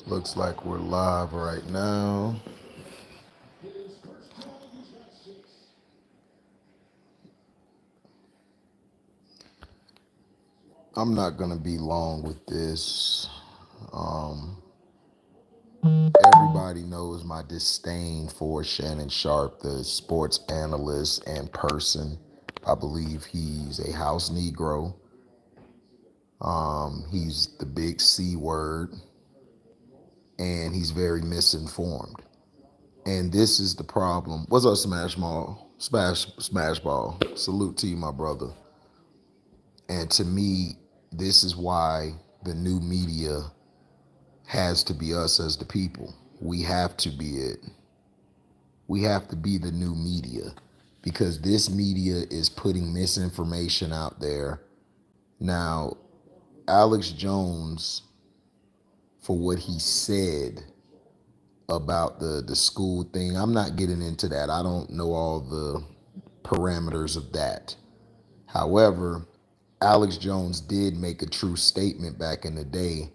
Looks like we're live right now. I'm not going to be long with this. Um, Everybody knows my disdain for Shannon Sharpe, the sports analyst and person. I believe he's a house Negro. He's the big C word, and he's very misinformed. And this is the problem. What's up, Smash Ball? Smash Ball. Salute to you, my brother. And to me, this is why the new media has to be us as the people. We have to be it. We have to be the new media because this media is putting misinformation out there. Now, Alex Jones, for what he said about the school thing, I'm not getting into that. I don't know all the parameters of that. However, Alex Jones did make a true statement back in the day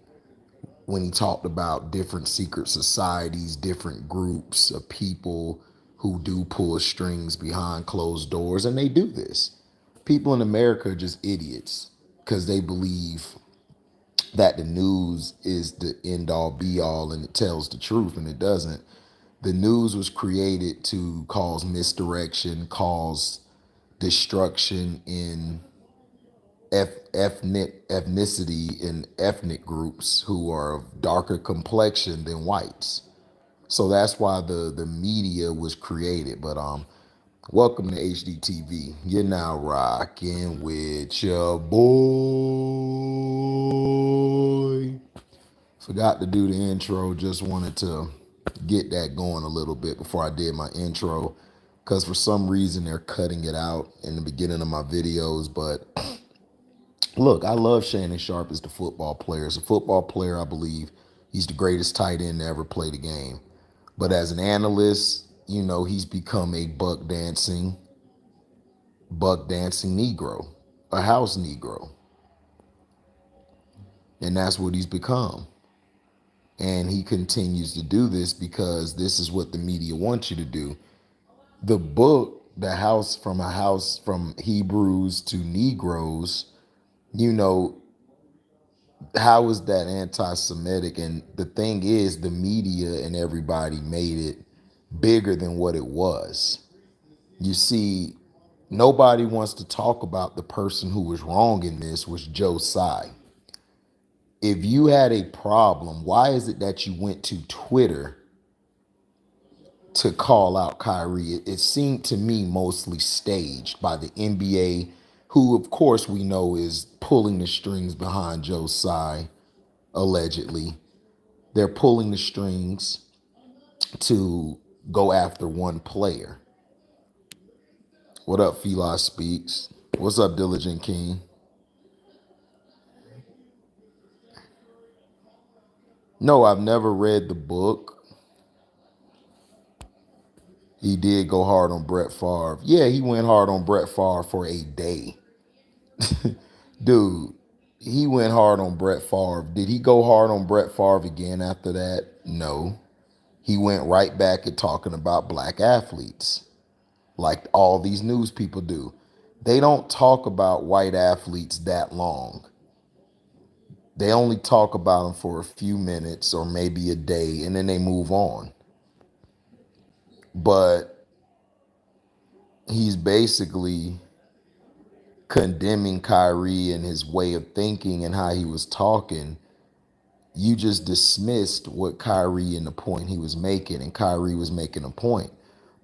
when he talked about different secret societies, different groups of people who do pull strings behind closed doors, and they do this. People in America are just idiots because they believe that the news is the end all be all and it tells the truth, and it doesn't. The news was created to cause misdirection, cause destruction in ethnicity in ethnic groups who are of darker complexion than whites. So that's why the media was created. But welcome to HDiiTV. You're now rocking with your boy. Forgot to do the intro. Just wanted to get that going a little bit before I did my intro, because for some reason they're cutting it out in the beginning of my videos. But look, I love Shannon Sharpe as the football player. As a football player, I believe he's the greatest tight end to ever play the game. But as an analyst, he's become a buck dancing Negro, a house Negro. And that's what he's become. And he continues to do this because this is what the media wants you to do. The book, from Hebrews to Negroes, how is that anti-Semitic? And the thing is, the media and everybody made it bigger than what it was. You see, nobody wants to talk about the person who was wrong in this was Josiah. If you had a problem, why is it that you went to Twitter to call out Kyrie? It seemed to me mostly staged by the NBA, who of course we know is pulling the strings behind Josiah, allegedly. They're pulling the strings to go after one player. What up, Feli Speaks? What's up, Diligent King? No, I've never read the book. He did go hard on Brett Favre. Yeah, he went hard on Brett Favre for a day. Dude, he went hard on Brett Favre. Did he go hard on Brett Favre again after that? No. He went right back at talking about black athletes, like all these news people do. They don't talk about white athletes that long. They only talk about them for a few minutes or maybe a day, and then they move on. But he's basically condemning Kyrie and his way of thinking and how he was talking. You just dismissed what Kyrie and the point he was making, and Kyrie was making a point.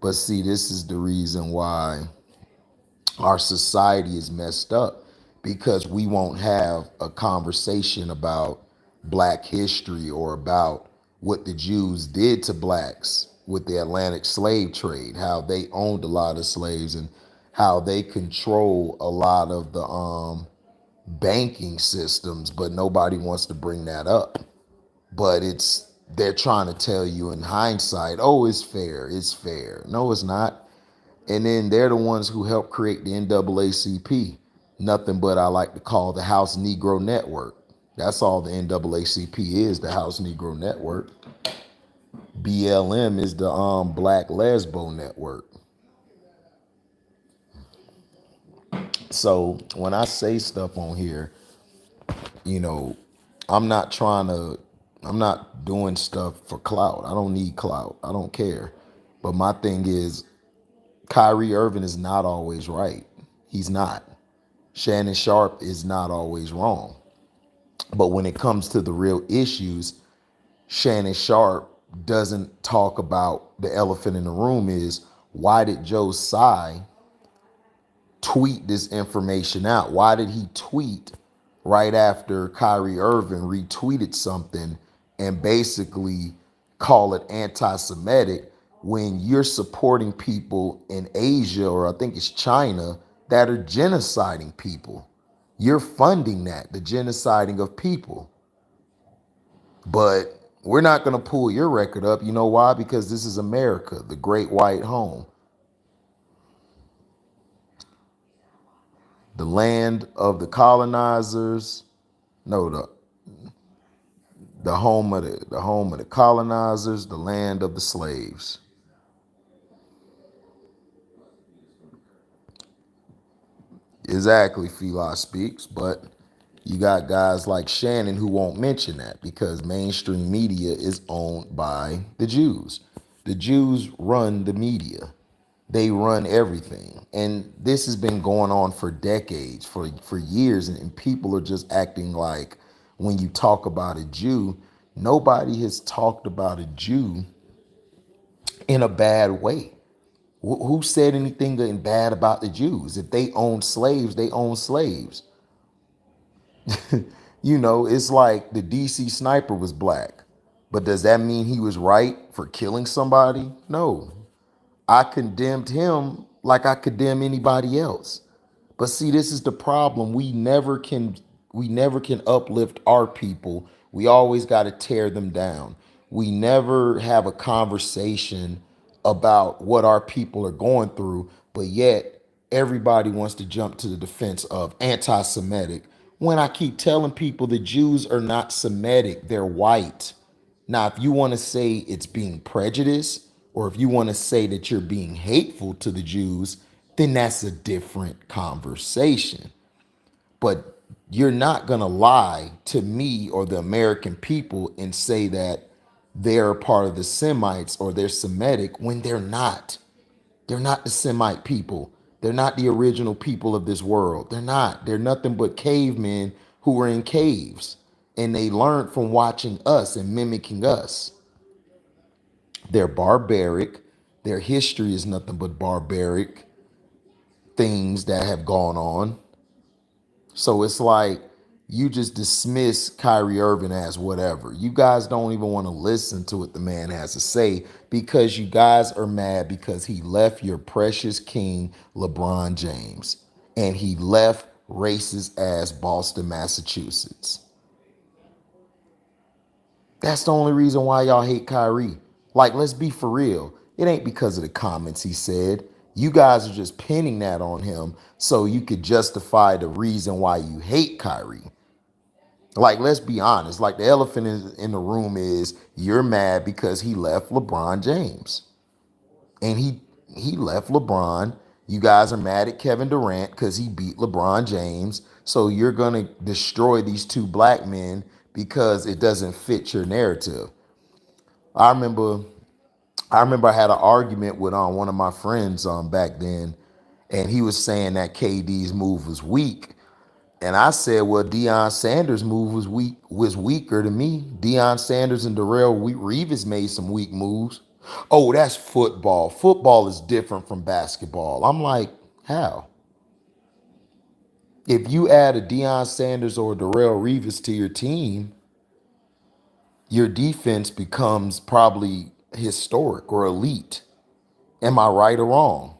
But see, this is the reason why our society is messed up, because we won't have a conversation about black history or about what the Jews did to blacks with the Atlantic slave trade, how they owned a lot of slaves and how they control a lot of the banking systems, but nobody wants to bring that up. But they're trying to tell you in hindsight, oh, it's fair, it's fair. No, it's not. And then they're the ones who helped create the NAACP, nothing but I like to call the House Negro Network. That's all the NAACP is, the House Negro Network. BLM is the Black Lesbo Network. So when I say stuff on here, you know, I'm not trying to, I'm not doing stuff for clout. I don't need clout. I don't care. But my thing is, Kyrie Irving is not always right. He's not. Shannon Sharpe is not always wrong. But when it comes to the real issues, Shannon Sharpe doesn't talk about the elephant in the room is why did Joe Tsai tweet this information out? Why did he tweet right after Kyrie Irving retweeted something and basically call it anti-Semitic when you're supporting people in Asia, or I think it's China, that are genociding people? You're funding that, the genociding of people. But we're not going to pull your record up. You know why? Because this is America, the great white home, the land of the colonizers. No, the home of the colonizers, the land of the slaves. Exactly, Philo speaks, but you got guys like Shannon who won't mention that because mainstream media is owned by the Jews. The Jews run the media. They run everything. And this has been going on for decades, for years, and people are just acting like when you talk about a Jew, nobody has talked about a Jew in a bad way. Who said anything bad about the Jews? If they own slaves, they own slaves. You know, it's like the DC sniper was black. But does that mean he was right for killing somebody? No. I condemned him like I condemn anybody else. But see, this is the problem. We never can uplift our people. We always got to tear them down. We never have a conversation about what our people are going through, but yet everybody wants to jump to the defense of anti-Semitic. When I keep telling people the Jews are not Semitic, they're white. Now, if you want to say it's being prejudiced, or if you want to say that you're being hateful to the Jews, then that's a different conversation. But you're not going to lie to me or the American people and say that they're part of the Semites or they're Semitic when they're not. They're not the Semite people. They're not the original people of this world. They're not. They're nothing but cavemen who were in caves and they learned from watching us and mimicking us. They're barbaric. Their history is nothing but barbaric things that have gone on. So it's like you just dismiss Kyrie Irving as whatever. You guys don't even want to listen to what the man has to say because you guys are mad because he left your precious king, LeBron James, and he left racist ass Boston, Massachusetts. That's the only reason why y'all hate Kyrie. Like, let's be for real. It ain't because of the comments he said. You guys are just pinning that on him so you could justify the reason why you hate Kyrie. Like, let's be honest. Like, the elephant in the room is you're mad because he left LeBron James. And he left LeBron. You guys are mad at Kevin Durant because he beat LeBron James. So you're going to destroy these two black men because it doesn't fit your narrative. I remember I had an argument with one of my friends back then, and he was saying that KD's move was weak. And I said, well, Deion Sanders' move was weaker to me. Deion Sanders and Darrell Reeves made some weak moves. Oh, that's football. Football is different from basketball. I'm like, how? If you add a Deion Sanders or a Darrell Reeves to your team, your defense becomes probably historic or elite. Am I right or wrong?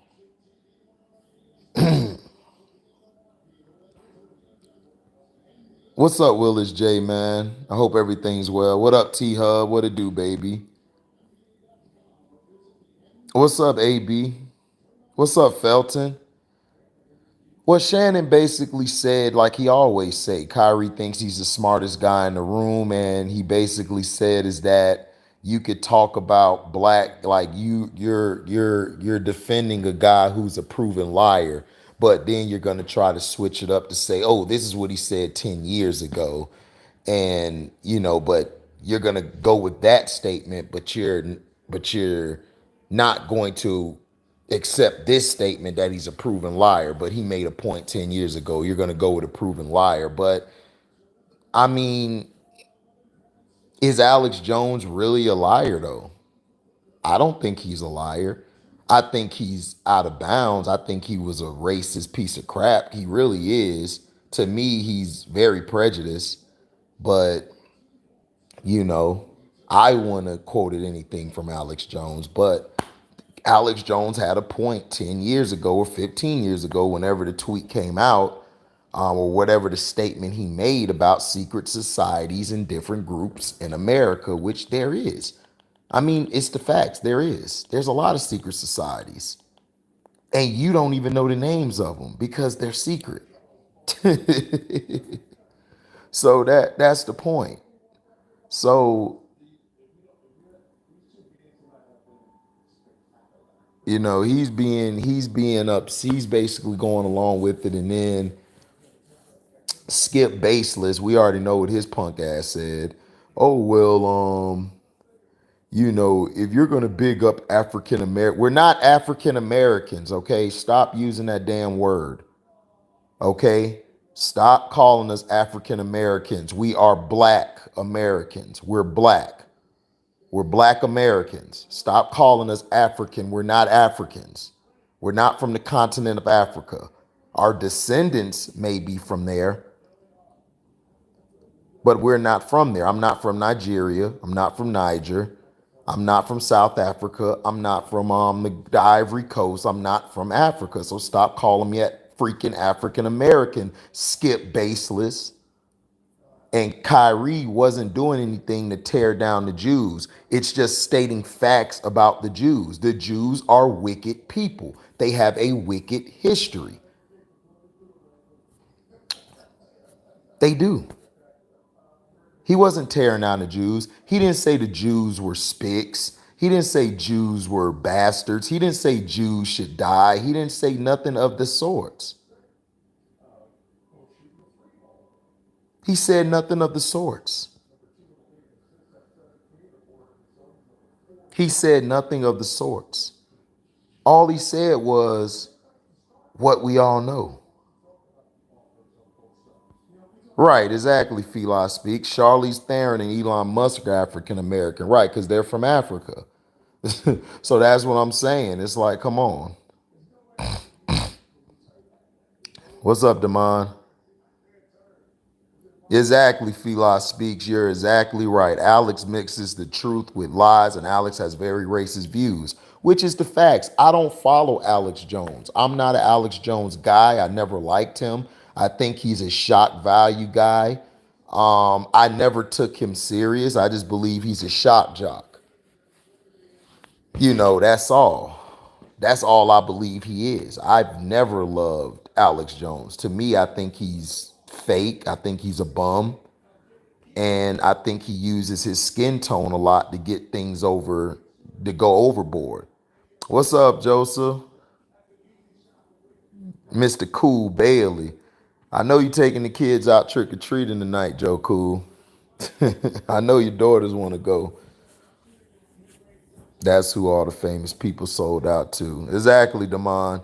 What's up, Willis J, man? I hope everything's well. What up, T Hub? What it do, baby? What's up, AB? What's up, Felton? Well, Shannon basically said, like he always say, Kyrie thinks he's the smartest guy in the room, and he basically said is that you could talk about black, like you're defending a guy who's a proven liar, but then you're gonna try to switch it up to say, oh, this is what he said 10 years ago, and but you're gonna go with that statement, but you're not going to accept this statement that he's a proven liar, but he made a point 10 years ago. You're going to go with a proven liar. But I mean, is Alex Jones really a liar, though? I don't think he's a liar. I think he's out of bounds. I think he was a racist piece of crap. He really is. To me, he's very prejudiced. But, you know, I wouldn't have quoted anything from Alex Jones, but Alex Jones had a point 10 years ago or 15 years ago, whenever the tweet came out, or whatever the statement he made about secret societies and different groups in America, which there is. I mean, it's the facts. There is. There's a lot of secret societies. And you don't even know the names of them because they're secret. So that's the point. So, he's basically going along with it, and then Skip Baseless, we already know what his punk ass said. Oh well, if you're gonna big up African American, we're not African Americans, okay? Stop using that damn word. Okay? Stop calling us African Americans. We are black Americans. We're black. We're black Americans. Stop calling us African. We're not Africans. We're not from the continent of Africa. Our descendants may be from there, but we're not from there. I'm not from Nigeria. I'm not from Niger. I'm not from South Africa. I'm not from the Ivory Coast. I'm not from Africa. So stop calling me a freaking African American. Skip Baseless. And Kyrie wasn't doing anything to tear down the Jews. It's just stating facts about the Jews. The Jews are wicked people. They have a wicked history. They do. He wasn't tearing down the Jews. He didn't say the Jews were spics. He didn't say Jews were bastards. He didn't say Jews should die. He didn't say nothing of the sorts. He said nothing of the sorts. He said nothing of the sorts. All he said was what we all know. Right, exactly, Phila speaks. Charlize Theron and Elon Musk are African American, right, because they're from Africa. So that's what I'm saying. It's like, come on. What's up, Damon? Exactly, Phila speaks. You're exactly right. Alex mixes the truth with lies, and Alex has very racist views, which is the facts. I don't follow Alex Jones. I'm not an Alex Jones guy. I never liked him. I think he's a shock value guy. I never took him serious. I just believe he's a shock jock. That's all. That's all I believe he is. I've never loved Alex Jones. To me, I think he's fake. I think he's a bum. And I think he uses his skin tone a lot to get things to go overboard. What's up, Joseph? Mr. Cool Bailey. I know you taking the kids out trick-or-treating tonight, Joe Cool. I know your daughters want to go. That's who all the famous people sold out to. Exactly, Damon.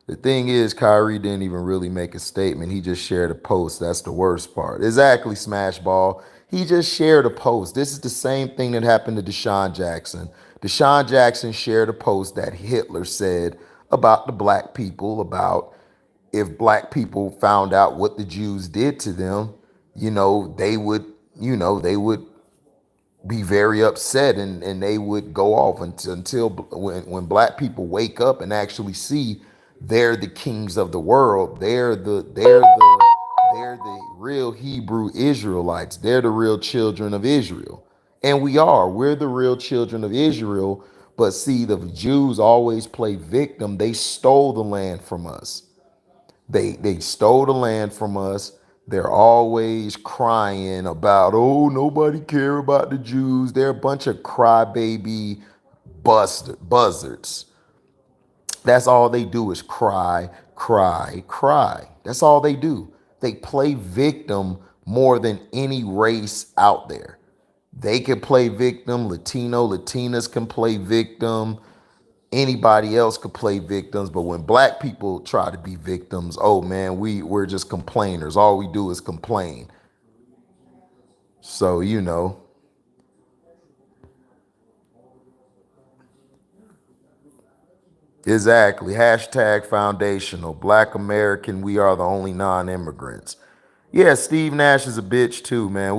The thing is, Kyrie didn't even really make a statement. He just shared a post. That's the worst part. Exactly, Smashball. He just shared a post. This is the same thing that happened to Deshaun Jackson. Deshaun Jackson shared a post that Hitler said about the black people, about if black people found out what the Jews did to them, they would be very upset, and they would go off until when black people wake up and actually see they're the kings of the world. They're the real Hebrew Israelites. They're the real children of Israel. And we are. We're the real children of Israel. But see, the Jews always play victim. They stole the land from us. They stole the land from us. They're always crying about, oh, nobody care about the Jews. They're a bunch of crybaby buzzards. That's all they do is cry, cry, cry. That's all they do. They play victim more than any race out there. They can play victim. Latinas can play victim. Anybody else could play victims. But when black people try to be victims, oh man, we're just complainers. All we do is complain. So, exactly. Hashtag foundational. Black American, we are the only non-immigrants. Yeah, Steve Nash is a bitch too, man.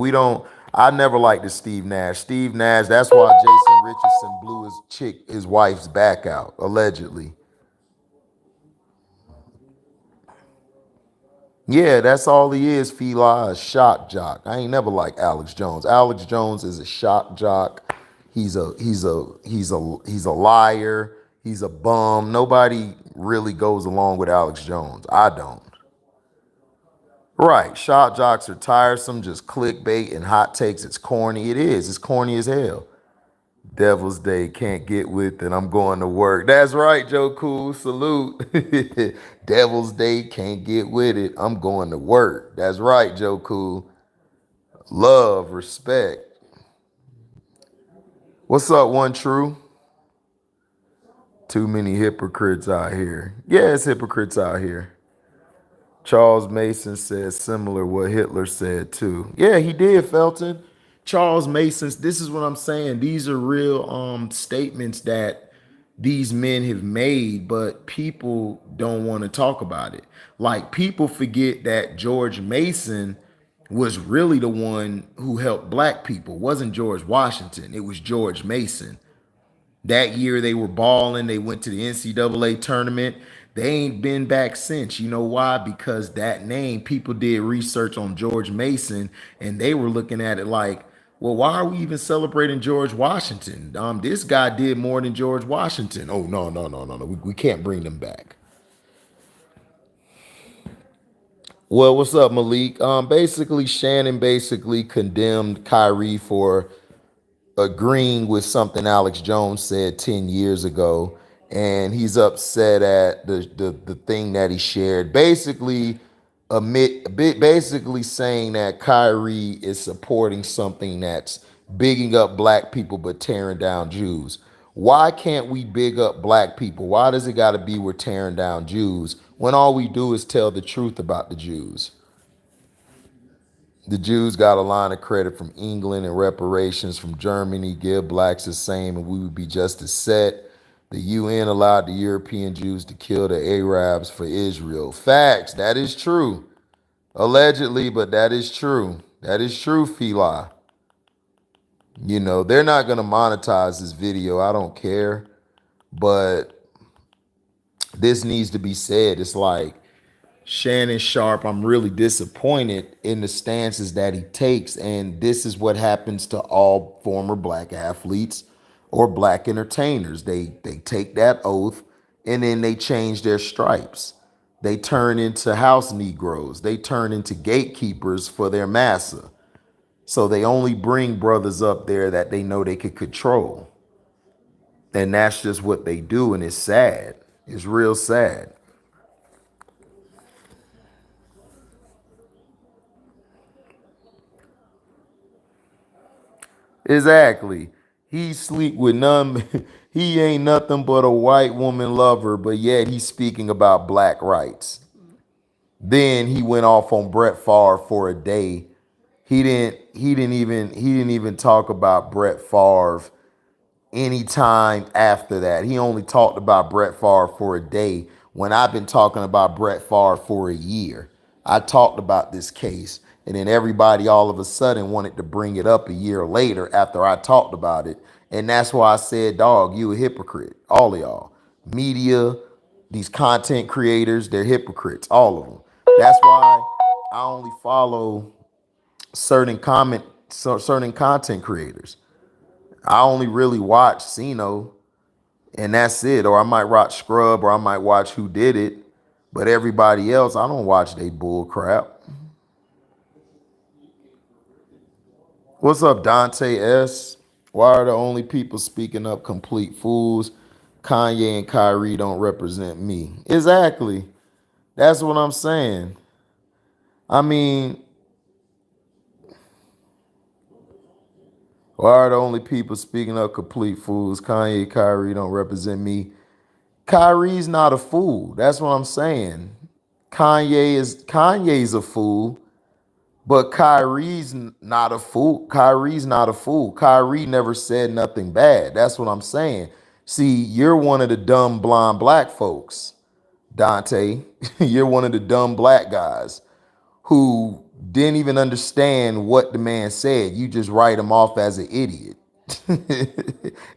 I never liked this Steve Nash. Steve Nash, that's why Jason Richardson blew his wife's back out, allegedly. Yeah, that's all he is, Fila, a shock jock. I ain't never liked Alex Jones. Alex Jones is a shock jock. He's a liar. He's a bum. Nobody really goes along with Alex Jones. I don't. Right. Shock jocks are tiresome, just clickbait and hot takes. It's corny. It is. It's corny as hell. Devil's Day, can't get with it. I'm going to work. That's right, Joe Cool. Salute. Devil's Day, can't get with it. I'm going to work. That's right, Joe Cool. Love, respect. What's up, One True? Too many hypocrites out here. Yeah, it's hypocrites out here. Charles Mason said similar what Hitler said too. Yeah, he did, Felton. Charles Mason's, this is what I'm saying. These are real statements that these men have made, but people don't want to talk about it. Like people forget that George Mason was really the one who helped black people. It wasn't George Washington. It was George Mason. That year they were balling. They went to the NCAA tournament. They ain't been back since. You know why? Because that name, people did research on George Mason and they were looking at it like, well, why are we even celebrating George Washington? This guy did more than George Washington. Oh, no, no, no, no, no. We can't bring them back. Well, what's up, Malik? Basically, Shannon basically condemned Kyrie for agreeing with something Alex Jones said 10 years ago, and he's upset at the thing that he shared. Basically, basically saying that Kyrie is supporting something that's bigging up black people but tearing down Jews. Why can't we big up black people? Why does it got to be we're tearing down Jews when all we do is tell the truth about the Jews? The Jews got a line of credit from England and reparations from Germany. Give blacks the same and we would be just as set. The UN allowed the European Jews to kill the Arabs for Israel. Facts. That is true. Allegedly, but that is true. That is true, Fila. They're not going to monetize this video. I don't care. But this needs to be said. It's like, Shannon Sharpe, I'm really disappointed in the stances that he takes. And this is what happens to all former black athletes or black entertainers. They take that oath and then they change their stripes. They turn into house Negroes. They turn into gatekeepers for their massa. So they only bring brothers up there that they know they could control. And that's just what they do. And it's sad. It's real sad. Exactly. He sleep with none. He ain't nothing but a white woman lover, but yet he's speaking about black rights. Then he went off on Brett Favre for a day. He didn't even talk about Brett Favre any time after that. He only talked about Brett Favre for a day when I've been talking about Brett Favre for a year. I talked about this case, and then everybody all of a sudden wanted to bring it up a year later after I talked about it. And that's why I said, dog, you a hypocrite. All of y'all. Media, these content creators, they're hypocrites. All of them. That's why I only follow certain content creators. I only really watch Sino and that's it. Or I might watch Scrub or I might watch Who Did It. But everybody else, I don't watch they bull crap. What's up, Dante S? Why are the only people speaking up complete fools? Kanye and Kyrie don't represent me. Exactly. That's what I'm saying. I mean, why are the only people speaking up complete fools? Kanye, Kyrie don't represent me. Kyrie's not a fool. That's what I'm saying. Kanye's a fool, but Kyrie's not a fool. Kyrie's not a fool. Kyrie never said nothing bad. That's what I'm saying. See, you're one of the dumb blind black folks, Dante. You're one of the dumb black guys who didn't even understand what the man said. You just write him off as an idiot.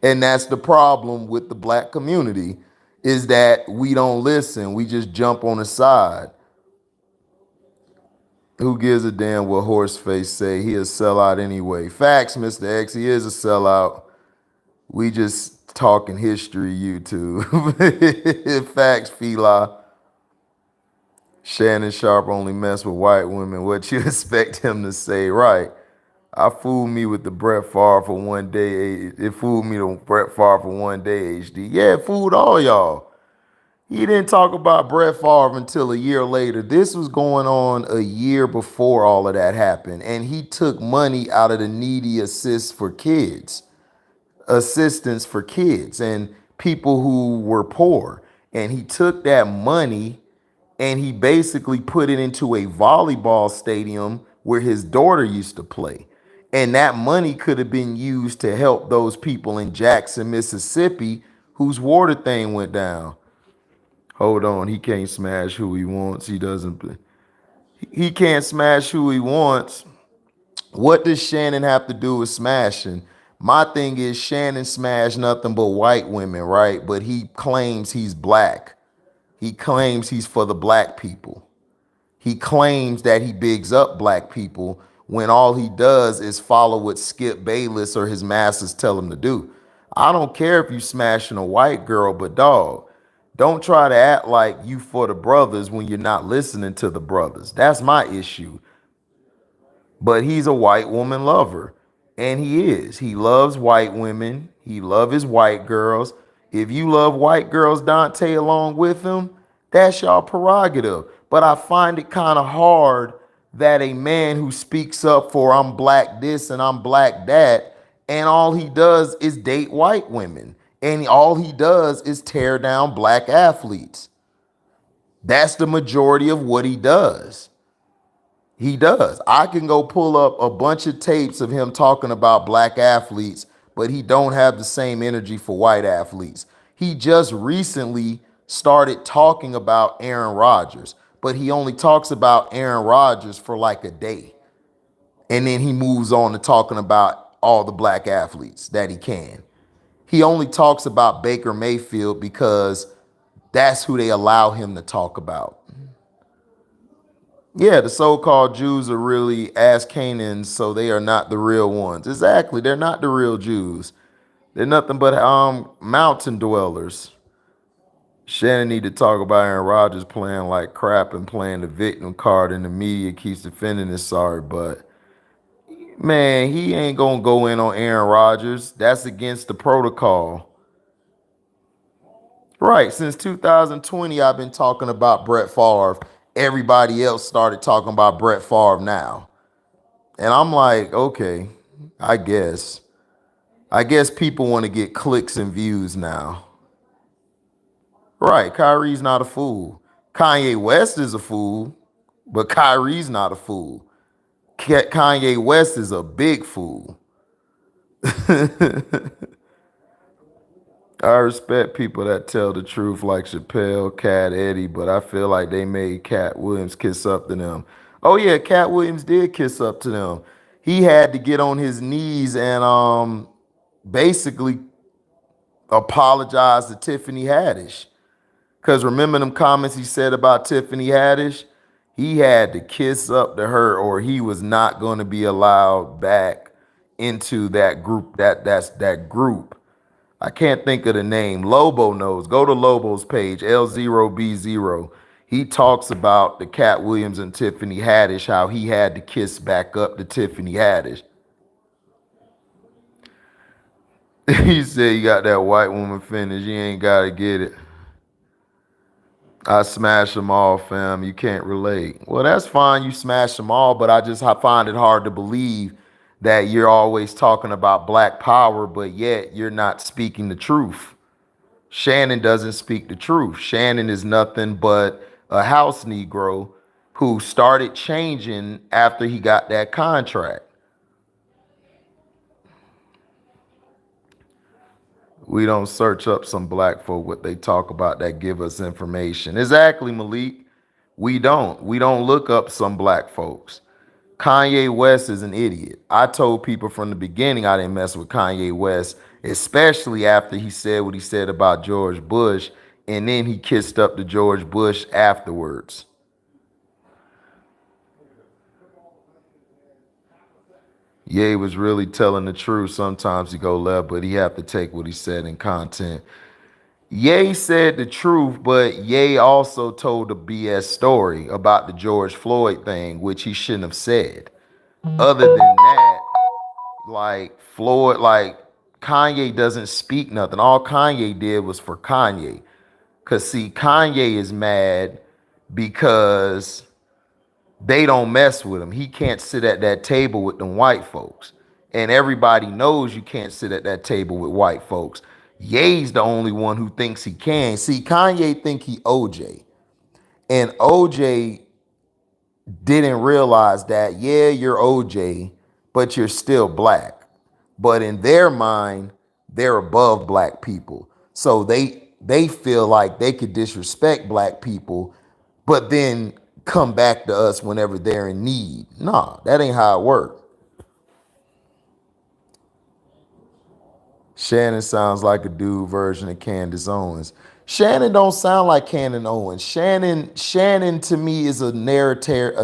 And that's the problem with the black community, is that we don't listen. We just jump on the side. Who gives a damn what Horseface say? He a sellout anyway. Facts, Mr. X. He is a sellout. We just talking history, YouTube. Facts, Fila. Shannon Sharpe only mess with white women. What you expect him to say? Right. I fooled me with the Brett Favre for one day. It fooled me to Brett Favre for one day, HD. Yeah, it fooled all y'all. He didn't talk about Brett Favre until a year later. This was going on a year before all of that happened. And he took money out of the needy assistance for kids and people who were poor. And he took that money and he basically put it into a volleyball stadium where his daughter used to play. And that money could have been used to help those people in Jackson, Mississippi, whose water thing went down. Hold on, he can't smash who he wants. He can't smash who he wants. What does Shannon have to do with smashing? My thing is Shannon smashed nothing but white women, right? But he claims he's black. He claims he's for the black people. He claims that he bigs up black people when all he does is follow what Skip Bayless or his masters tell him to do. I don't care if you smashing a white girl, but dog, don't try to act like you for the brothers when you're not listening to the brothers. That's my issue. But he's a white woman lover. And he is. He loves white women. He loves his white girls. If you love white girls, Dante, along with him, that's y'all prerogative. But I find it kind of hard that a man who speaks up for I'm black this and I'm black that, and all he does is date white women. And all he does is tear down black athletes. That's the majority of what he does. He does. I can go pull up a bunch of tapes of him talking about black athletes, but he don't have the same energy for white athletes. He just recently started talking about Aaron Rodgers, but he only talks about Aaron Rodgers for like a day. And then he moves on to talking about all the black athletes that he can. He only talks about Baker Mayfield because that's who they allow him to talk about. Yeah, the so-called Jews are really ass Canaans, so they are not the real ones. Exactly, they're not the real Jews. They're nothing but mountain dwellers. Shannon need to talk about Aaron Rodgers playing like crap and playing the victim card, and the media keeps defending his sorry, but man, he ain't gonna go in on Aaron Rodgers. That's against the protocol. Right, since 2020, I've been talking about Brett Favre. Everybody else started talking about Brett Favre now. And I'm like, okay, I guess. I guess people want to get clicks and views now. Right, Kyrie's not a fool. Kanye West is a fool, but Kyrie's not a fool. Kanye West is a big fool. I respect people that tell the truth like Chappelle, Cat Eddie, but I feel like they made Cat Williams kiss up to them. Oh yeah, Cat Williams did kiss up to them. He had to get on his knees and basically apologize to Tiffany Haddish. Because remember them comments he said about Tiffany Haddish? He had to kiss up to her or he was not going to be allowed back into that group. That's that group. I can't think of the name. Lobo knows. Go to Lobo's page, L0B0. He talks about the Cat Williams and Tiffany Haddish, how he had to kiss back up to Tiffany Haddish. He said you got that white woman finish, you ain't got to get it. I smash them all, fam. You can't relate. Well, that's fine. You smash them all, but I find it hard to believe that you're always talking about black power, but yet you're not speaking the truth. Shannon doesn't speak the truth. Shannon is nothing but a house Negro who started changing after he got that contract. We don't search up some black folk, what they talk about that give us information. Exactly, Malik. We don't. We don't look up some black folks. Kanye West is an idiot. I told people from the beginning I didn't mess with Kanye West, especially after he said what he said about George Bush, and then he kissed up to George Bush afterwards. Ye was really telling the truth. Sometimes he go left, but he have to take what he said in content. Ye said the truth, but Ye also told a BS story about the George Floyd thing, which he shouldn't have said. Other than that, like Floyd, like Kanye doesn't speak nothing. All Kanye did was for Kanye. Cause see, Kanye is mad because they don't mess with him. He can't sit at that table with them white folks. And everybody knows you can't sit at that table with white folks. Ye's the only one who thinks he can. See, Kanye think he OJ. And OJ didn't realize that, yeah, you're OJ, but you're still black. But in their mind, they're above black people. So they feel like they could disrespect black people, but then come back to us whenever they're in need. Nah, that ain't how it works. Shannon sounds like a dude version of Candace Owens. Shannon don't sound like Candace Owens. Shannon to me is a narrative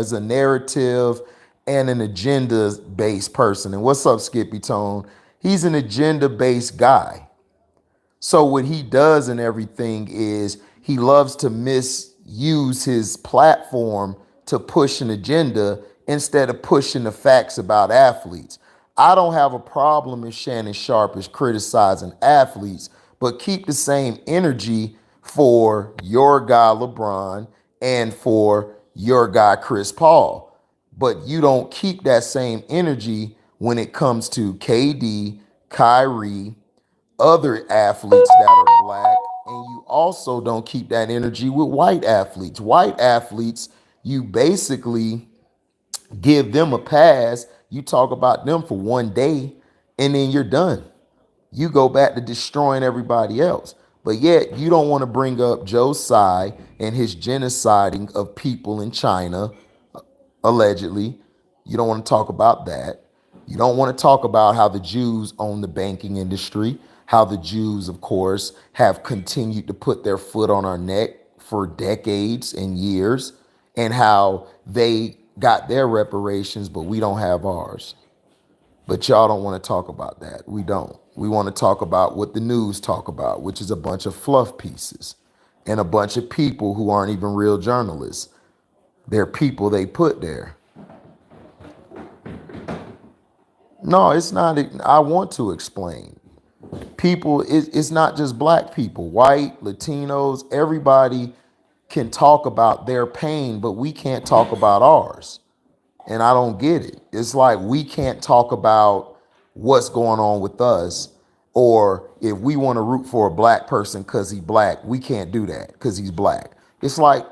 and an agenda-based person. And what's up, Skippy Tone? He's an agenda-based guy. So what he does and everything is he loves to misuse his platform to push an agenda instead of pushing the facts about athletes. I don't have a problem if Shannon Sharpe is criticizing athletes, but keep the same energy for your guy LeBron and for your guy Chris Paul. But you don't keep that same energy when it comes to KD, Kyrie, other athletes that are black, and you also don't keep that energy with white athletes. White athletes, you basically give them a pass. You talk about them for one day, and then you're done. You go back to destroying everybody else. But yet, you don't want to bring up Joe Tsai and his genociding of people in China, allegedly. You don't want to talk about that. You don't want to talk about how the Jews own the banking industry, how the Jews, of course, have continued to put their foot on our neck for decades and years, and how they got their reparations, but we don't have ours. But y'all don't want to talk about that. We don't. We want to talk about what the news talk about, which is a bunch of fluff pieces and a bunch of people who aren't even real journalists. They're people they put there. No, it's not. I want to explain. People, it's not just black people, white, Latinos, everybody can talk about their pain, but we can't talk about ours. And I don't get it. It's like we can't talk about what's going on with us, or if we want to root for a black person because he's black, we can't do that because he's black. It's like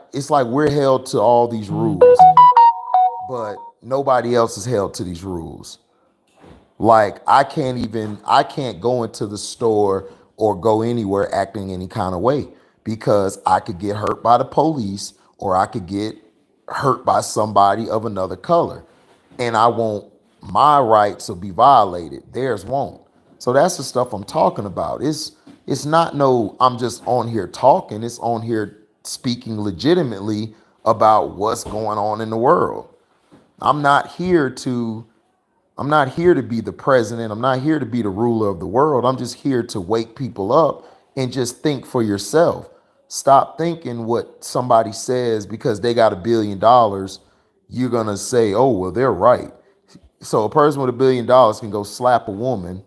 we're held to all these rules, but nobody else is held to these rules. Like I can't go into the store or go anywhere acting any kind of way because I could get hurt by the police or I could get hurt by somebody of another color. And my rights will be violated. Theirs won't. So that's the stuff I'm talking about. It's not I'm just on here talking. It's on here speaking legitimately about what's going on in the world. I'm not here to be the president. I'm not here to be the ruler of the world. I'm just here to wake people up and just think for yourself. Stop thinking what somebody says because they got $1 billion, you're gonna say, oh, well, they're right. So a person with $1 billion can go slap a woman,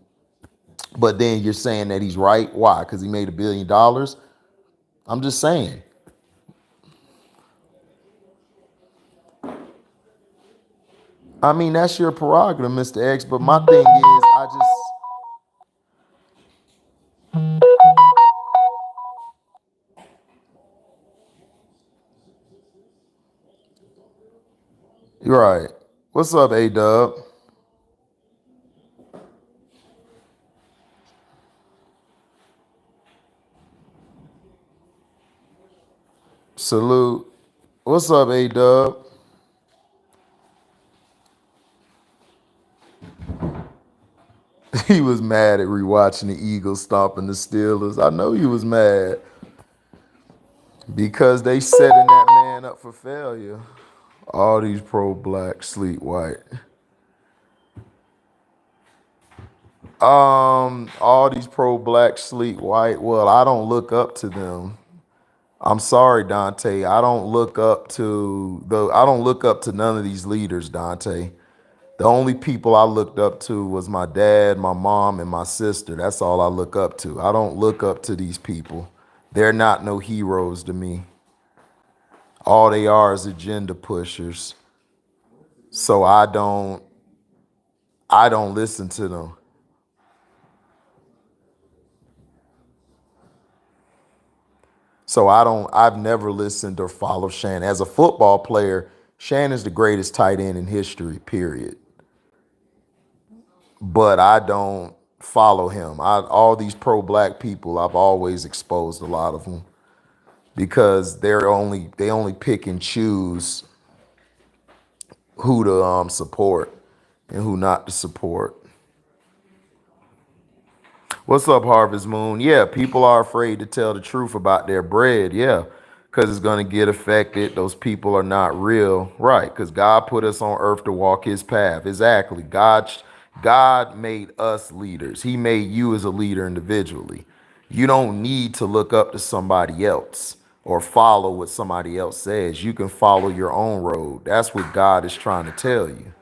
but then you're saying that he's right. Why? Because he made $1 billion. I'm just saying. I mean, that's your prerogative, Mr. X. But my thing is, I just you're right. What's up, A-Dub? Salute. What's up, A-Dub? He was mad at rewatching the Eagles stomping the Steelers. I know he was mad because they setting that man up for failure. All these pro-black, sleep white. All these pro-black, sleep white. Well, I don't look up to them. I'm sorry, Dante. I don't look up to none of these leaders, Dante. The only people I looked up to was my dad, my mom, and my sister. That's all I look up to. I don't look up to these people. They're not no heroes to me. All they are is agenda pushers. So I don't listen to them. So I've never listened or followed Shannon. As a football player, Shannon's the greatest tight end in history, period. But I don't follow him. All these pro-black people, I've always exposed a lot of them because they only pick and choose who to support and who not to support. What's up, Harvest Moon? Yeah, people are afraid to tell the truth about their bread. Yeah, because it's going to get affected. Those people are not real. Right, because God put us on earth to walk his path. Exactly. God made us leaders. He made you as a leader individually. You don't need to look up to somebody else or follow what somebody else says. You can follow your own road. That's what God is trying to tell you.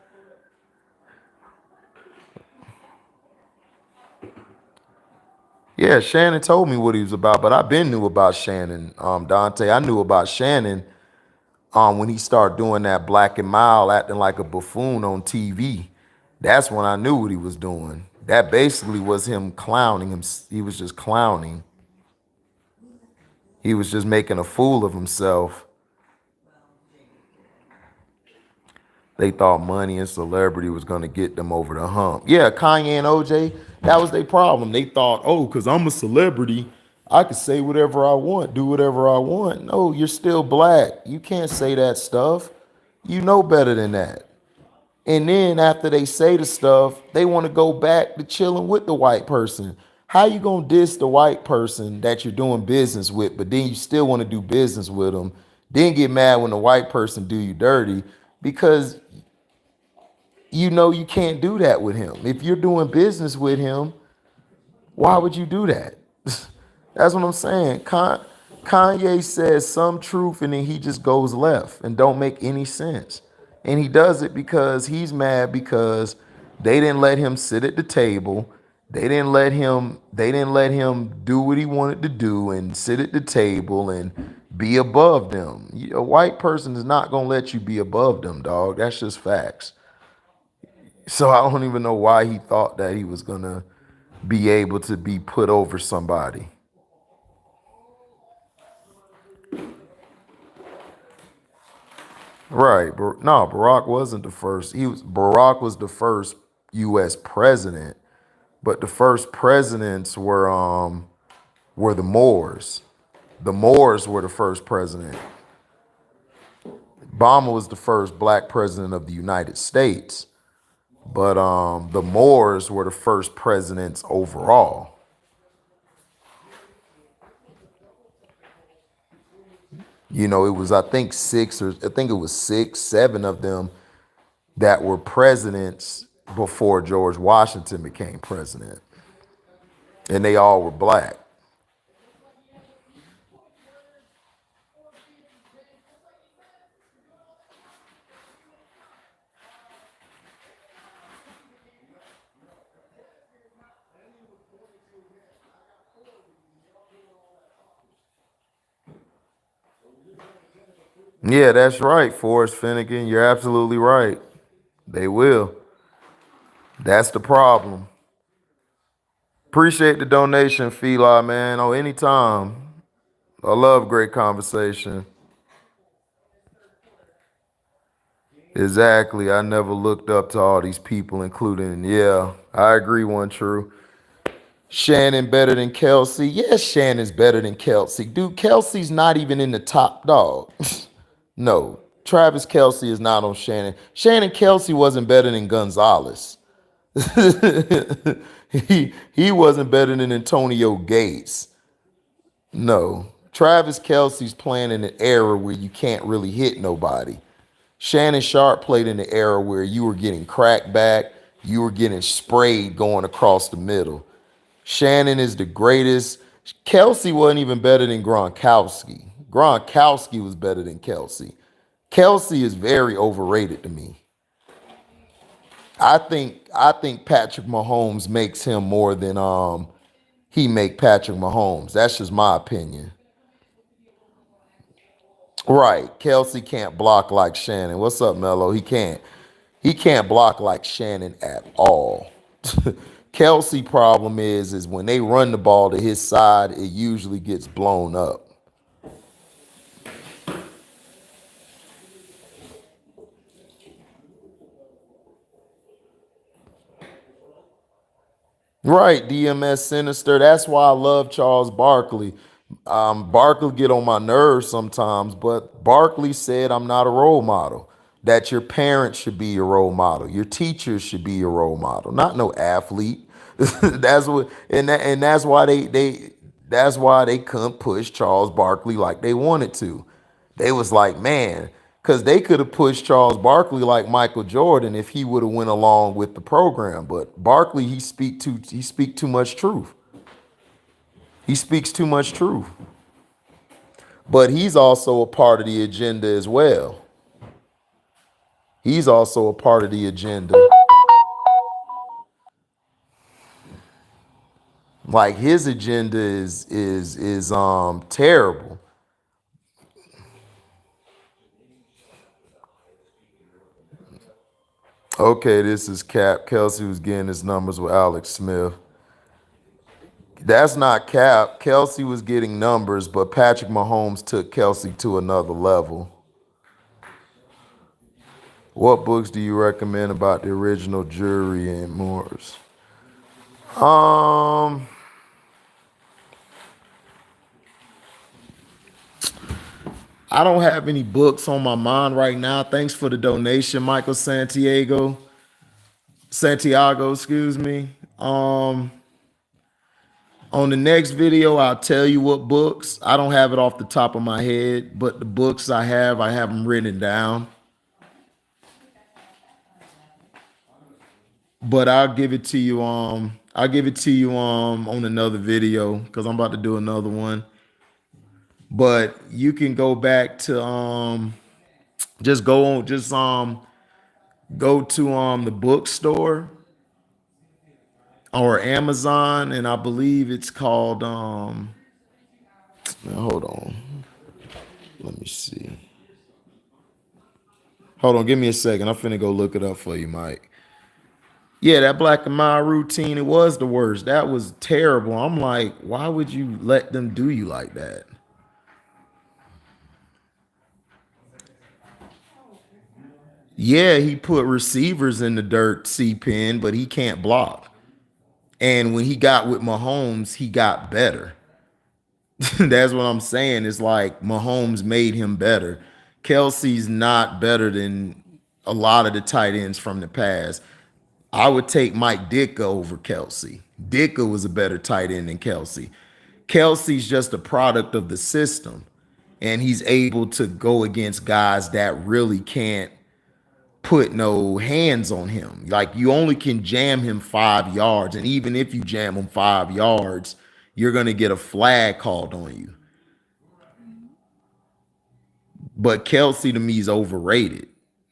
Yeah, Shannon told me what he was about, but I been knew about Shannon, Dante. I knew about Shannon when he started doing that Black and Mild, acting like a buffoon on TV. That's when I knew what he was doing. That basically was him clowning him. He was just clowning. He was just making a fool of himself. They thought money and celebrity was going to get them over the hump. Yeah, Kanye and OJ, that was their problem. They thought, oh, because I'm a celebrity, I could say whatever I want, do whatever I want. No, you're still black. You can't say that stuff. You know better than that. And then after they say the stuff, they want to go back to chilling with the white person. How you going to diss the white person that you're doing business with, but then you still want to do business with them, then get mad when the white person do you dirty because you know you can't do that with him. If you're doing business with him, why would you do that? That's what I'm saying. Kanye says some truth and then he just goes left and don't make any sense. And he does it because he's mad because they didn't let him sit at the table. They didn't let him do what he wanted to do and sit at the table and be above them. A white person is not gonna let you be above them, dog. That's just facts. So I don't even know why he thought that he was gonna be able to be put over somebody. Right. No, Barack wasn't the first. Barack was the first US president, but the first presidents were the Moors. The Moors were the first president. Obama was the first black president of the United States, but the Moors were the first presidents overall. It was I think it was 6, 7 of them that were presidents before George Washington became president, and they all were black. Yeah, that's right, Forrest Finnegan. You're absolutely right. They will. That's the problem. Appreciate the donation, Fila, man. Oh, anytime. I love great conversation. Exactly. I never looked up to all these people, including, yeah, I agree, one true. Shannon better than Kelsey. Yes, Shannon's better than Kelsey. Dude, Kelsey's not even in the top dog. No, Travis Kelsey is not on Shannon. Shannon Kelsey wasn't better than Gonzalez. he wasn't better than Antonio Gates. No. Travis Kelsey's playing in an era where you can't really hit nobody. Shannon Sharpe played in the era where you were getting cracked back, you were getting sprayed going across the middle. Shannon is the greatest. Kelsey wasn't even better than Gronkowski. Gronkowski was better than Kelsey. Kelsey is very overrated to me. I think Patrick Mahomes makes him more than he make Patrick Mahomes. That's just my opinion. Right. Kelsey can't block like Shannon. What's up, Mello? He can't. He can't block like Shannon at all. Kelsey problem is when they run the ball to his side, it usually gets blown up. Right, DMS Sinister. That's why I love Charles Barkley. Barkley get on my nerves sometimes, but Barkley said I'm not a role model. That your parents should be your role model. Your teachers should be your role model, not no athlete. That's what, and that's why that's why they couldn't push Charles Barkley like they wanted to. They was like, man, because they could have pushed Charles Barkley like Michael Jordan if he would have went along with the program. But Barkley, he speak too much truth. He speaks too much truth. But he's also a part of the agenda as well. He's also a part of the agenda. Like his agenda is terrible. Okay, this is Cap. Kelsey was getting his numbers with Alex Smith. That's not Cap. Kelsey was getting numbers, but Patrick Mahomes took Kelsey to another level. What books do you recommend about the original Jury and Moors? I don't have any books on my mind right now. Thanks for the donation, Michael Santiago, excuse me. On the next video, I'll tell you what books. I don't have it off the top of my head, but the books I have them written down. But I'll give it to you. I'll give it to you on another video because I'm about to do another one. But you can go back to just go to the bookstore or Amazon, and I believe it's called hold on. Let me see. Hold on, give me a second. I'm finna go look it up for you, Mike. Yeah, that black and mild routine, it was the worst. That was terrible. I'm like, why would you let them do you like that? Yeah, he put receivers in the dirt, C-Pen, but he can't block. And when he got with Mahomes, he got better. That's what I'm saying. It's like Mahomes made him better. Kelsey's not better than a lot of the tight ends from the past. I would take Mike Ditka over Kelsey. Ditka was a better tight end than Kelsey. Kelsey's just a product of the system, and he's able to go against guys that really can't put no hands on him. Like you only can jam him 5 yards, and even if you jam him 5 yards, you're gonna get a flag called on you. But Kelsey to me is overrated.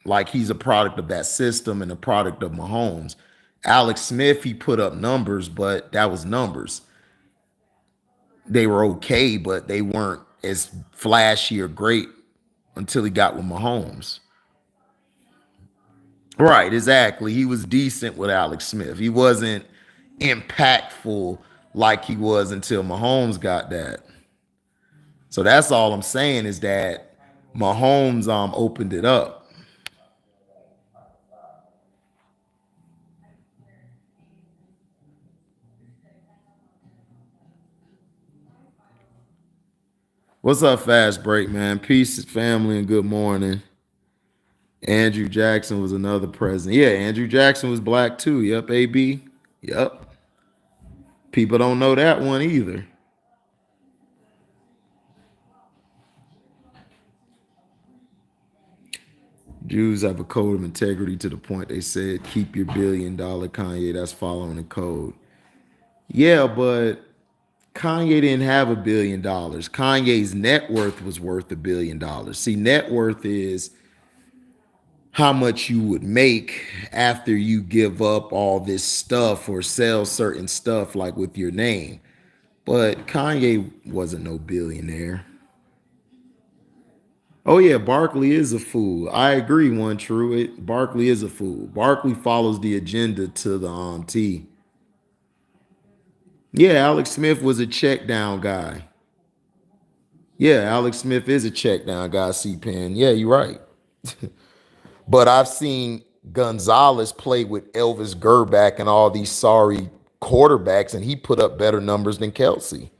Like he's a product of that system and a product of Mahomes. Alex Smith, he put up numbers, but that was numbers. They were okay, but they weren't as flashy or great until he got with Mahomes. Right, exactly. He was decent with Alex Smith. He wasn't impactful like he was until Mahomes got that. So that's all I'm saying is that Mahomes opened it up. What's up, Fast Break, man? Peace, family, and good morning. Andrew Jackson was another president. Yeah, Andrew Jackson was black too. Yep, AB. Yep. People don't know that one either. Jews have a code of integrity to the point they said, keep your $1 billion Kanye. That's following the code. Yeah, but Kanye didn't have $1 billion. Kanye's net worth was worth $1 billion. See, net worth is how much you would make after you give up all this stuff or sell certain stuff like with your name. But Kanye wasn't no billionaire. Oh yeah, Barkley is a fool. I agree, one true. Barkley is a fool. Barkley follows the agenda to the T. Yeah, Alex Smith was a check down guy. Yeah, Alex Smith is a check down guy, C-Pen. Yeah, you're right. But I've seen Gonzalez play with Elvis Gerback and all these sorry quarterbacks, and he put up better numbers than Kelsey.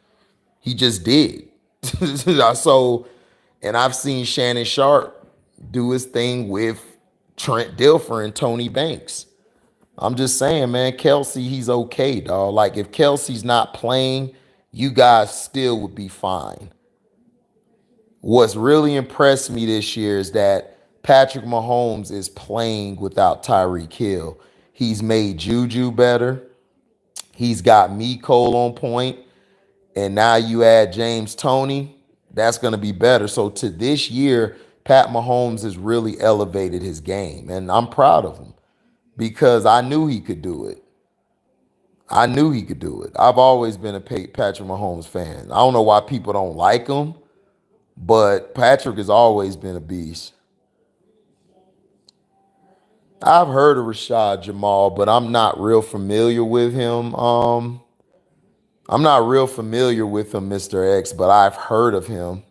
He just did. So, and I've seen Shannon Sharpe do his thing with Trent Dilfer and Tony Banks. I'm just saying, man, Kelsey, he's okay, dog. Like, if Kelsey's not playing, you guys still would be fine. What's really impressed me this year is that Patrick Mahomes is playing without Tyreek Hill. He's made Juju better. He's got Cole on point. And now you add James Toney. That's going to be better. So to this year, Pat Mahomes has really elevated his game. And I'm proud of him because I knew he could do it. I knew he could do it. I've always been a Patrick Mahomes fan. I don't know why people don't like him, but Patrick has always been a beast. I've heard of Rashad Jamal, but I'm not real familiar with him. I'm not real familiar with him, Mr. X, but I've heard of him.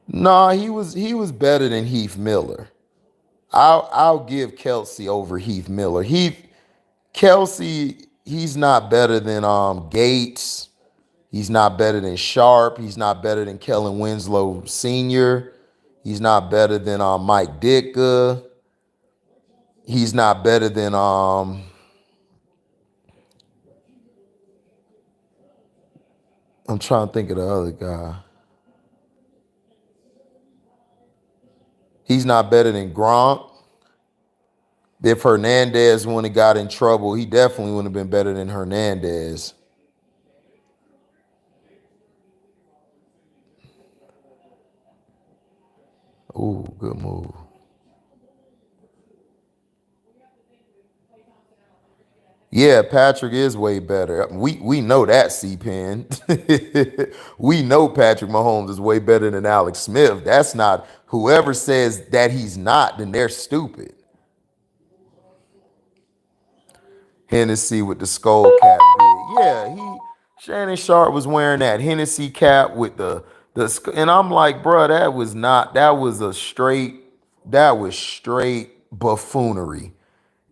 No, he was better than Heath Miller. I'll give Kelsey over Heath Miller. Kelsey, he's not better than Gates. He's not better than Sharpe. He's not better than Kellen Winslow Sr. He's not better than Mike Ditka. He's not better than I'm trying to think of the other guy. He's not better than Gronk. If Hernandez wouldn't have got in trouble, he definitely wouldn't have been better than Hernandez. Ooh, good move. Yeah, Patrick is way better. We know that, C-Pen. We know Patrick Mahomes is way better than Alex Smith. That's not, whoever says that he's not, then they're stupid. Hennessy with the skull cap big. Yeah, Shannon Sharpe was wearing that Hennessy cap with and I'm like, bro, that was straight buffoonery.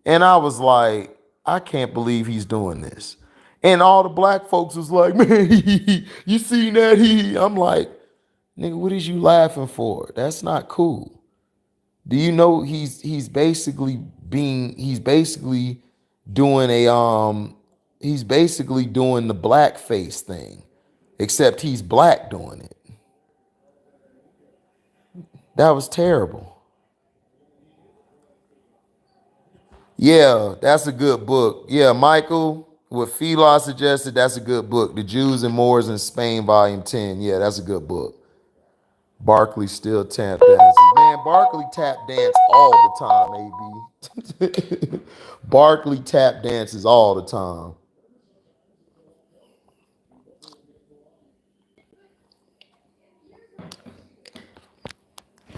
And I was like, I can't believe he's doing this. And all the black folks was like, man, you seen that? I'm like, nigga, what is you laughing for? That's not cool. Do you know he's basically doing he's basically doing the blackface thing, except he's black doing it. That was terrible. Yeah, that's a good book. Yeah, Michael, what Philo suggested, that's a good book. The Jews and Moors in Spain, Volume 10. Yeah, that's a good book. Barkley still tap dances. Man, Barkley tap dance all the time, AB. Barkley tap dances all the time.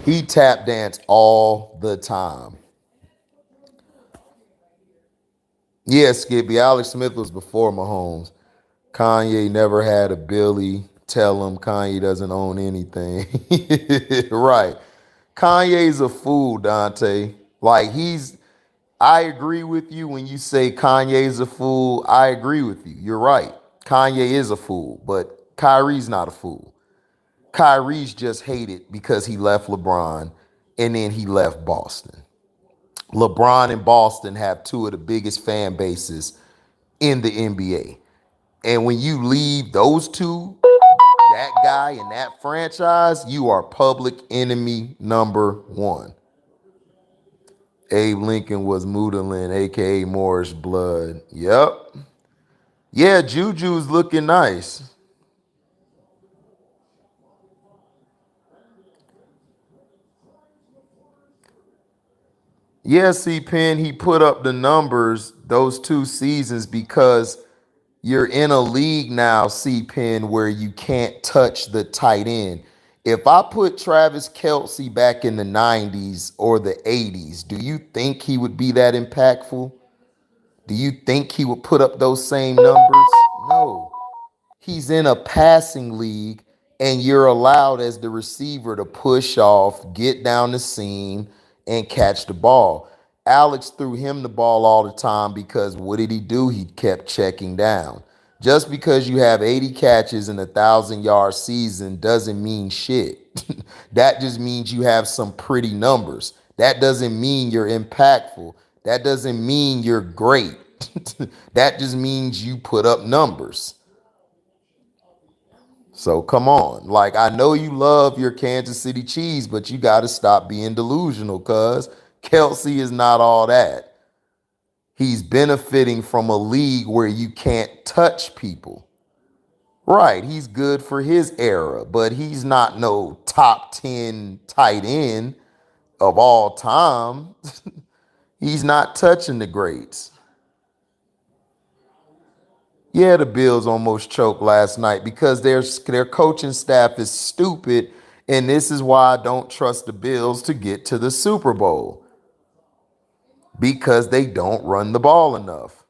He tap dance all the time. Yeah, Skippy. Alex Smith was before Mahomes. Kanye never had a Billy. Tell him Kanye doesn't own anything. Right. Kanye's a fool, Dante. Like I agree with you when you say Kanye's a fool. I agree with you. You're right. Kanye is a fool, but Kyrie's not a fool. Kyrie's just hated because he left LeBron and then he left Boston. LeBron and Boston have two of the biggest fan bases in the NBA. And when you leave those two, that guy and that franchise, you are public enemy number one. Abe Lincoln was Moodalin, aka Moorish blood. Yep. Yeah, Juju's looking nice. Yeah, C Penn, he put up the numbers those 2 seasons because you're in a league now, C Penn, where you can't touch the tight end. If I put Travis Kelce back in the 90s or the 80s, do you think he would be that impactful? Do you think he would put up those same numbers? No. He's in a passing league, and you're allowed as the receiver to push off, get down the seam, and catch the ball. Alex threw him the ball all the time because what did he do? He kept checking down. Just because you have 80 catches in a 1,000-yard season doesn't mean shit. That just means you have some pretty numbers. That doesn't mean you're impactful. That doesn't mean you're great. That just means you put up numbers. So come on. Like, I know you love your Kansas City Chiefs, but you got to stop being delusional because Kelsey is not all that. He's benefiting from a league where you can't touch people. Right. He's good for his era, but he's not no top 10 tight end of all time. He's not touching the greats. Yeah, the Bills almost choked last night because their coaching staff is stupid, and this is why I don't trust the Bills to get to the Super Bowl because they don't run the ball enough.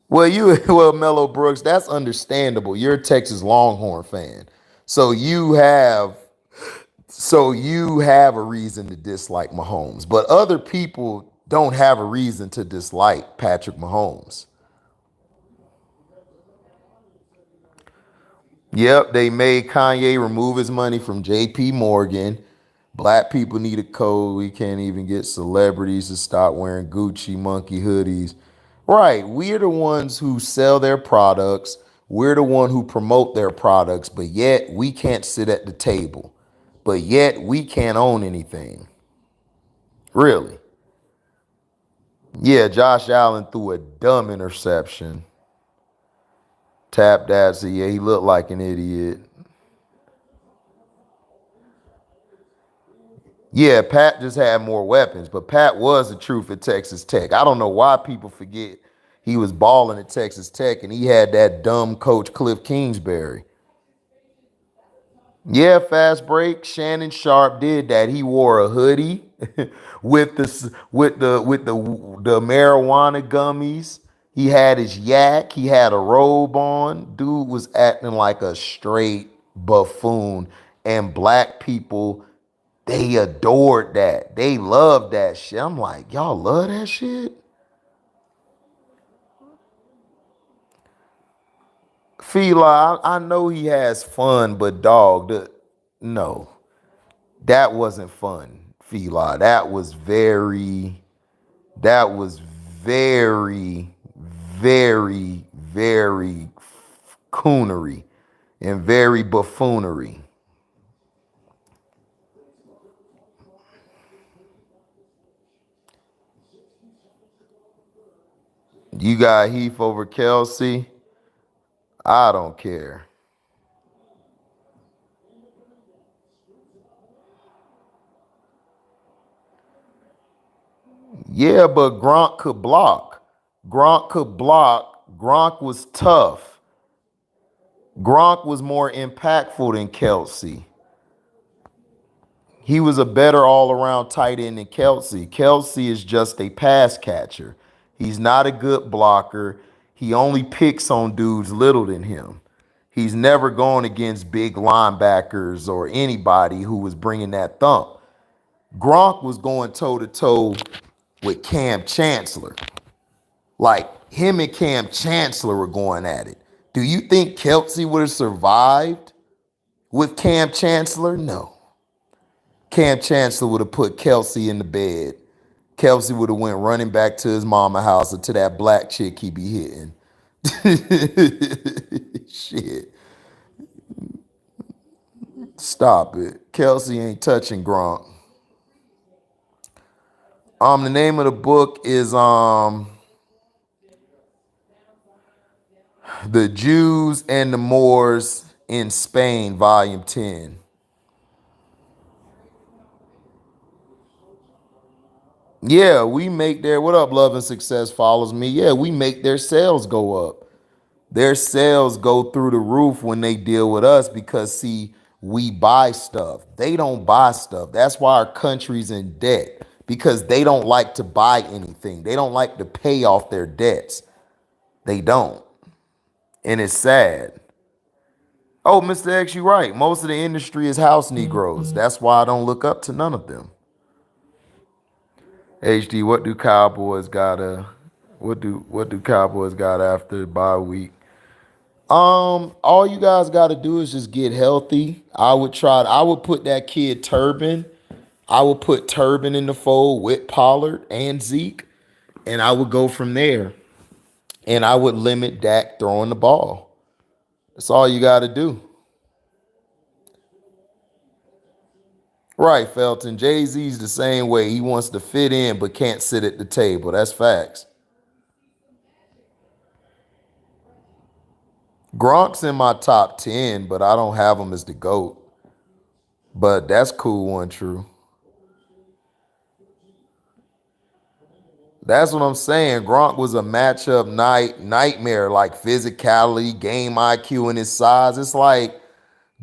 Well, Mello Brooks, that's understandable. You're a Texas Longhorn fan, so you have a reason to dislike Mahomes, but other people don't have a reason to dislike Patrick Mahomes. Yep, they made Kanye remove his money from JP Morgan. Black people need a code. We can't even get celebrities to stop wearing Gucci monkey hoodies. Right, we're the ones who sell their products. We're the one who promote their products, but yet we can't sit at the table. But yet we can't own anything. Really. Yeah, Josh Allen threw a dumb interception. Tap that, so yeah, he looked like an idiot. Yeah, Pat just had more weapons, but Pat was the truth at Texas Tech. I don't know why people forget he was balling at Texas Tech and he had that dumb coach Cliff Kingsbury. Yeah, fast break. Shannon Sharpe did that. He wore a hoodie with the marijuana gummies. He had his yak. He had a robe on. Dude was acting like a straight buffoon, and black people, they adored that. They loved that shit. I'm like, y'all love that shit? Fila, I know he has fun, but dog, no, that wasn't fun. Fila, that was very, very, very coonery and very buffoonery. You got Heath over Kelsey. I don't care. Yeah, but Gronk could block. Gronk could block. Gronk was tough. Gronk was more impactful than Kelsey. He was a better all-around tight end than Kelsey. Kelsey is just a pass catcher. He's not a good blocker. He only picks on dudes little than him. He's never going against big linebackers or anybody who was bringing that thump. Gronk was going toe-to-toe with Cam Chancellor. Like, him and Cam Chancellor were going at it. Do you think Kelsey would have survived with Cam Chancellor? No. Cam Chancellor would have put Kelsey in the bed. Kelsey would have went running back to his mama house or to that black chick he be hitting. Shit. Stop it. Kelsey ain't touching Gronk. The name of the book is The Jews and the Moors in Spain, Volume 10. Yeah, we make their, what up, love and success follows me. Yeah, we make their sales go up. Their sales go through the roof when they deal with us because, see, we buy stuff. They don't buy stuff. That's why our country's in debt, because they don't like to buy anything. They don't like to pay off their debts. They don't. And it's sad. Oh, Mr. X, you're right. Most of the industry is house Negroes. That's why I don't look up to none of them. HD, what do Cowboys got after the bye week? All you guys gotta do is just get healthy. I would put that kid Turbin. I would put Turbin in the fold with Pollard and Zeke, and I would go from there. And I would limit Dak throwing the ball. That's all you gotta do. Right, Felton. Jay-Z's the same way. He wants to fit in but can't sit at the table. That's facts. Gronk's in my top 10, but I don't have him as the GOAT. But that's cool, one true. That's what I'm saying. Gronk was a matchup nightmare, like physicality, game IQ, and his size. It's like,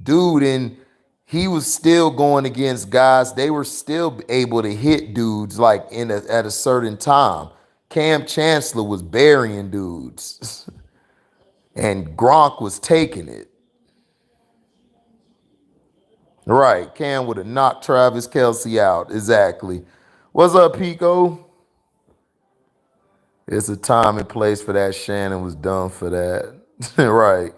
dude, and he was still going against guys. They were still able to hit dudes like at a certain time. Cam Chancellor was burying dudes, and Gronk was taking it. Right, Cam would have knocked Travis Kelce out. Exactly. What's up, Pico? It's a time and place for that. Shannon was done for that. Right.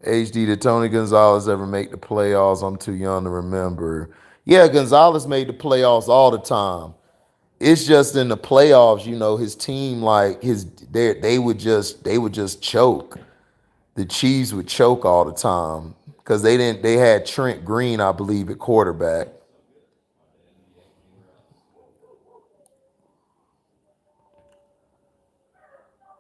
HD, did Tony Gonzalez ever make the playoffs? I'm too young to remember. Yeah, Gonzalez made the playoffs all the time. It's just in the playoffs, you know, his team, like they would just choke. The Chiefs would choke all the time because they had Trent Green, I believe, at quarterback.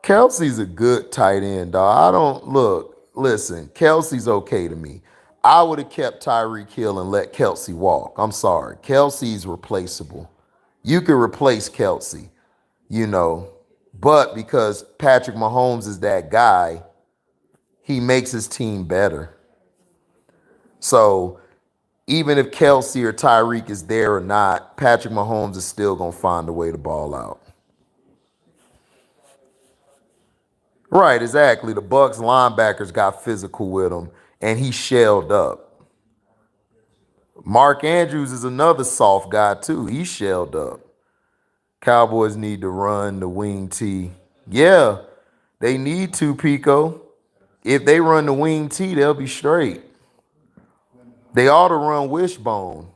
Kelsey's a good tight end, dog. Listen, Kelsey's okay to me. I would have kept Tyreek Hill and let Kelsey walk. I'm sorry. Kelsey's replaceable. You can replace Kelsey, you know. But because Patrick Mahomes is that guy, he makes his team better. So even if Kelsey or Tyreek is there or not, Patrick Mahomes is still going to find a way to ball out. Right, exactly. The Bucs linebackers got physical with him, and he shelled up. Mark Andrews is another soft guy, too. He shelled up. Cowboys need to run the wing T. Yeah, they need to, Pico. If they run the wing T, they'll be straight. They ought to run wishbone.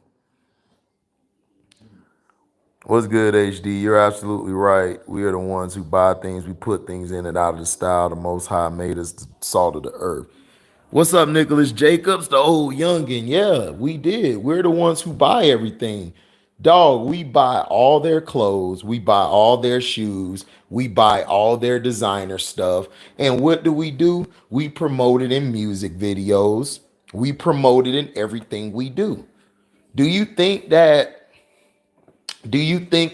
What's good, HD? You're absolutely right. We are the ones who buy things. We put things in it out of the style. The Most High made us the salt of the earth. What's up, Nicholas Jacobs, the old youngin'? Yeah, we did. We're the ones who buy everything. Dog, we buy all their clothes. We buy all their shoes. We buy all their designer stuff. And what do? We promote it in music videos. We promote it in everything we do. Do you think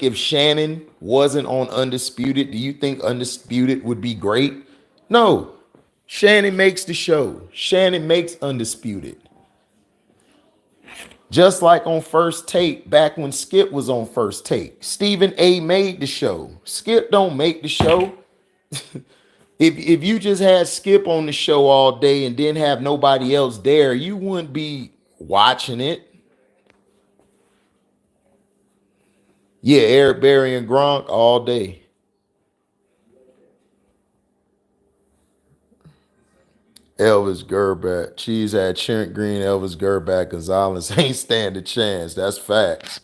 if Shannon wasn't on Undisputed, do you think Undisputed would be great? No. Shannon makes the show. Shannon makes Undisputed. Just like on First Take, back when Skip was on First Take. Stephen A made the show. Skip don't make the show. If you just had Skip on the show all day and didn't have nobody else there, you wouldn't be watching it. Yeah, Eric Berry and Gronk all day. Elvis Gerback. Cheese had Trent Green, Elvis Gerback, Gonzalez ain't stand a chance. That's facts.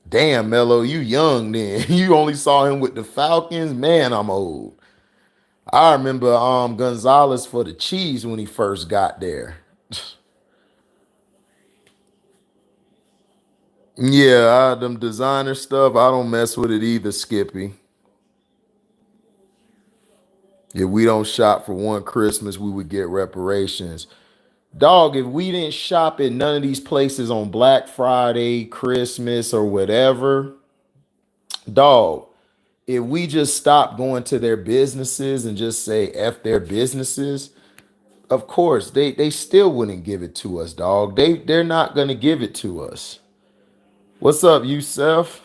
Damn, Mello, you young then. You only saw him with the Falcons. Man, I'm old. I remember Gonzalez for the Chiefs when he first got there. Yeah, them designer stuff, I don't mess with it either, Skippy. If we don't shop for one Christmas, we would get reparations. Dog, if we didn't shop at none of these places on Black Friday, Christmas, or whatever, dog, if we just stop going to their businesses and just say F their businesses, of course, they still wouldn't give it to us, dog. They're not gonna give it to us. What's up, Yusef?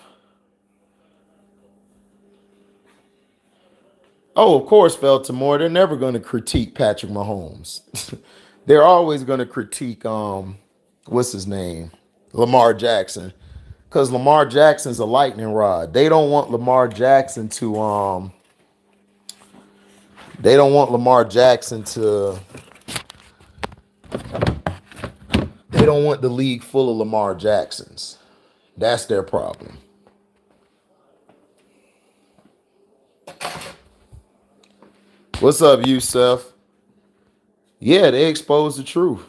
Oh, of course, Feltimore. They're never gonna critique Patrick Mahomes. They're always gonna critique what's his name? Lamar Jackson. Because Lamar Jackson's a lightning rod. They don't want Lamar Jackson to they don't want Lamar Jackson to they don't want the league full of Lamar Jacksons. That's their problem. What's up, Yusef? Yeah, they expose the truth.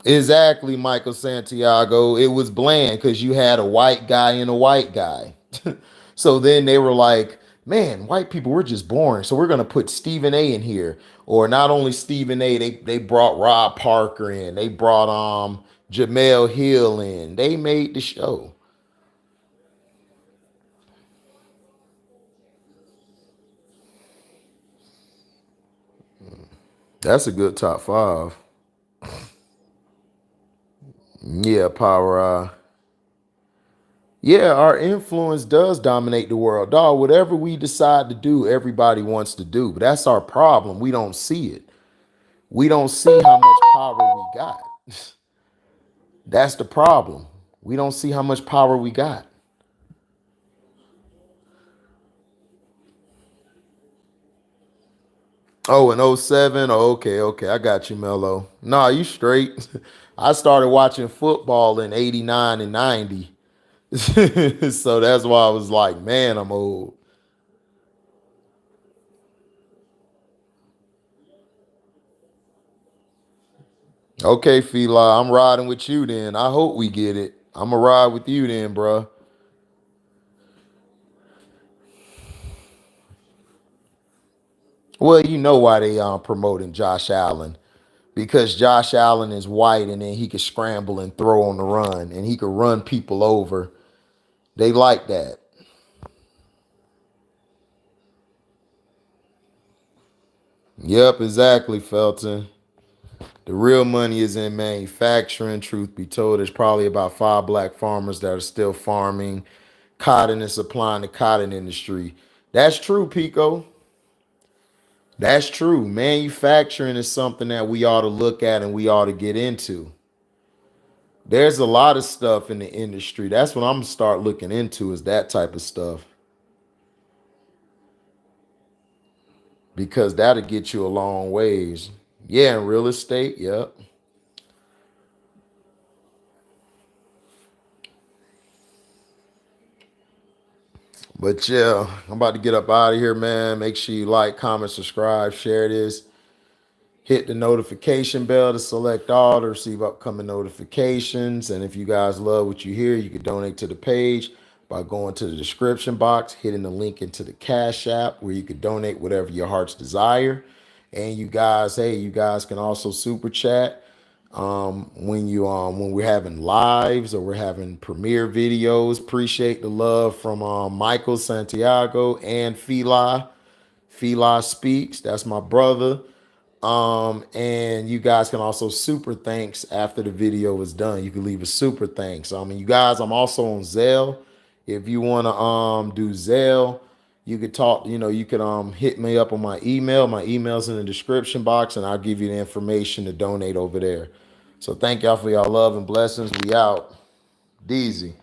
Exactly, Michael Santiago. It was bland because you had a white guy and a white guy. So then they were like, man, white people, we're just boring. So we're going to put Stephen A in here. Or not only Stephen A, they brought Rob Parker in. They brought Jamel Hill in. They made the show. That's a good top five. Yeah, Power Eye. Yeah, our influence does dominate the world. Dog, whatever we decide to do, everybody wants to do. But that's our problem. We don't see it. We don't see how much power we got. That's the problem. We don't see how much power we got. Oh, in '07. Oh, okay. I got you, Mello. Nah, you straight. I started watching football in '89 and '90. So that's why I was like, man, I'm old. Okay, Fila, I'm riding with you then. I hope we get it. I'm going to ride with you then, bruh. Well, you know why they promoting Josh Allen. Because Josh Allen is white and then he can scramble and throw on the run and he can run people over. They like that. Yep, exactly, Felton. The real money is in manufacturing. Truth be told, there's probably about 5 black farmers that are still farming cotton and supplying the cotton industry. That's true, Pico. That's true. Manufacturing is something that we ought to look at and we ought to get into. There's a lot of stuff in the industry. That's what I'm gonna start looking into is that type of stuff. Because that'll get you a long ways. Yeah, in real estate, yep. But yeah, I'm about to get up out of here, man. Make sure you like, comment, subscribe, share this. Hit the notification bell to select all to receive upcoming notifications. And if you guys love what you hear, you can donate to the page by going to the description box, hitting the link into the Cash App where you can donate whatever your heart's desire. And you guys, hey, you guys can also super chat. when we're having lives or we're having premiere videos. Appreciate the love from Michael Santiago and Fila. Fila Speaks. That's my brother. And you guys can also super thanks after the video is done. You can leave a super thanks. You guys, I'm also on Zelle. If you want to do Zelle, you could talk, you could hit me up on my email. My email's in the description box, and I'll give you the information to donate over there. So thank y'all for y'all love and blessings. We out. Deezy.